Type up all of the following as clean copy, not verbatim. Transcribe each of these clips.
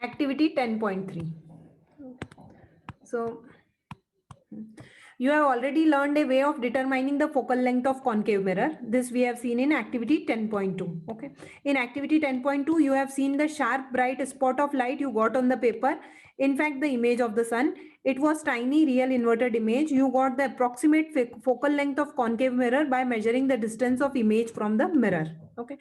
Activity 10.3. So you have already learned a way of determining the focal length of concave mirror. This we have seen in activity 10.2. Okay. In activity 10.2, you have seen the sharp bright spot of light you got on the paper. In fact, the image of the sun, it was tiny real inverted image. You got the approximate focal length of concave mirror by measuring the distance of image from the mirror. Okay.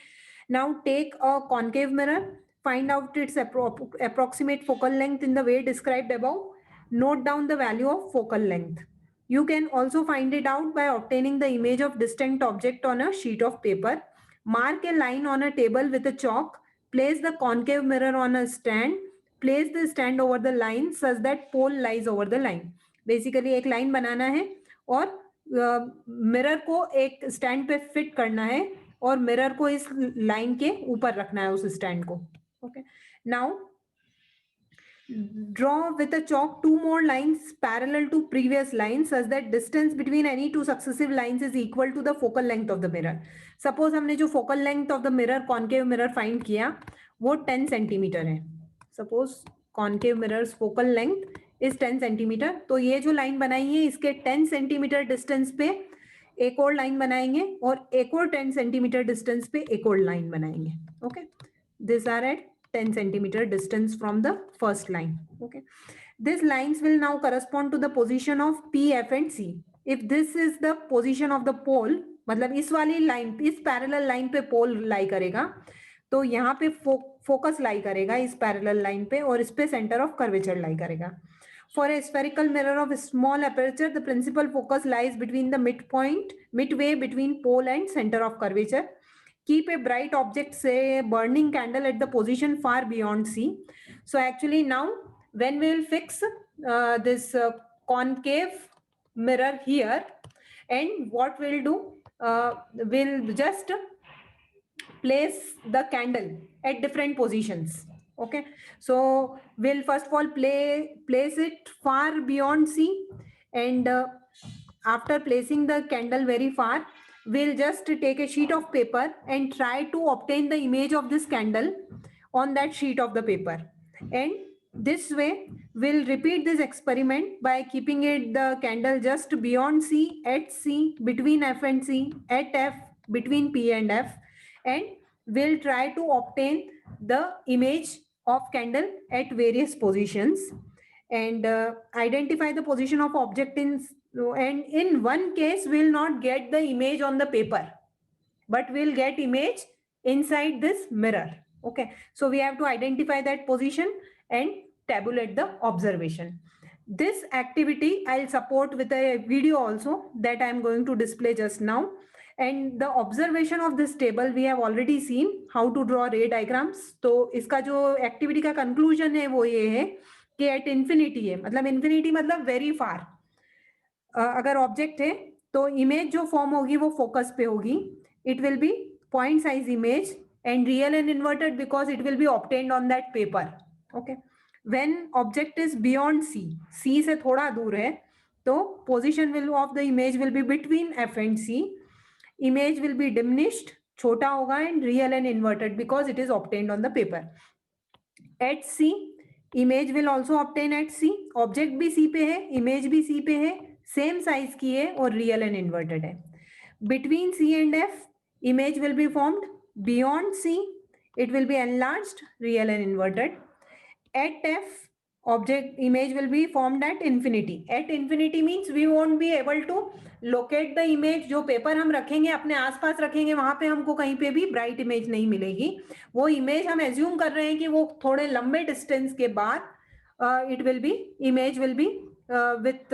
Now take a concave mirror, find out its approximate focal length in the way described above. Note down the value of focal length. You can also find it out by obtaining the image of distant object on a sheet of paper. Mark a line on a table with a chalk. Place the concave mirror on a stand. Place the stand over the line such that pole lies over the line. Basically एक line बनाना है और mirror को एक stand पे fit करना है और mirror को इस लाइन के ऊपर रखना है उस स्टैंड को. Okay. Now draw with a chalk two more lines parallel to previous lines such that distance between any two successive lines is equal to the focal length of the mirror. Suppose हमने जो focal length of the mirror concave mirror find किया वो 10 centimetre है. Suppose concave mirror's focal length is 10 centimetre. तो ये जो line बनाई है इसके 10 सेंटीमीटर डिस्टेंस पे एक और लाइन बनाएंगे और एक और 10 सेंटीमीटर डिस्टेंस पे एक और लाइन बनाएंगे. Okay. These are at 10 centimeter distance from the first line. Okay. These lines will now correspond to the position of P, F and C. If this is the position of the pole, मतलब इस वाली line, इस parallel line पे पोल लाई करेगा तो यहाँ पे focus लाई करेगा इस पैरेलल लाइन पे और इस पे सेंटर ऑफ कर्वेचर लाई करेगा. For a spherical mirror of small aperture, the principal focus lies between the midway between pole and center of curvature. Keep a bright object, say a burning candle, at the position far beyond C. So actually now when we will fix this concave mirror here, and what we'll do, we'll just place the candle at different positions. Okay, so we'll first of all place it far beyond C, and after placing the candle very far, we'll just take a sheet of paper and try to obtain the image of this candle on that sheet of the paper. And this way we'll repeat this experiment by keeping it the candle just beyond C, at C, between F and C, at F, between P and F, and we'll try to obtain the image of candle at various positions and identify the position of object in, and in one case we'll not get the image on the paper but we'll get image inside this mirror. Okay, so we have to identify that position and tabulate the observation. This activity I'll support with a video also that I'm going to display just now. And the observation of this table we have already seen how to draw ray diagrams. तो इसका जो activity का conclusion है वो ये है कि at infinity है, मतलब infinity मतलब very far. अगर object है तो image जो form होगी वो focus पे होगी. It will be point size image and real and inverted because it will be obtained on that paper. Okay. When object is beyond C, C से थोड़ा दूर है तो position will of the image will be between F and C. Image will be diminished, छोटा होगा, and real and inverted because it is obtained on the paper. At C, image will also obtain at C. Object भी C पे है, image भी C पे है, same size की है और real and inverted है. Between C and F, image will be formed. Beyond C, it will be enlarged, real and inverted. At F, object image will be formed at infinity. At infinity means we won't be able to locate the image. जो paper हम रखेंगे अपने आसपास रखेंगे वहां पे हमको कहीं पे भी ब्राइट इमेज नहीं मिलेगी. वो इमेज हम एज्यूम कर रहे हैं कि वो थोड़े लंबे डिस्टेंस के बाद it will be image will be with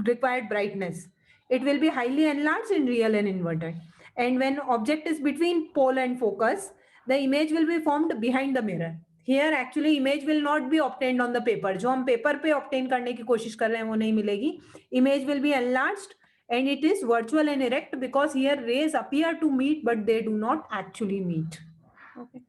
required brightness. It will be highly enlarged in real and inverted. And when object is between pole and focus, the image will be formed behind the mirror. Here actually image will not be obtained on the paper. जो हम paper पे obtain करने की कोशिश कर रहे हैं वो नहीं मिलेगी. Image will be enlarged and it is virtual and erect because here rays appear to meet but they do not actually meet. Okay.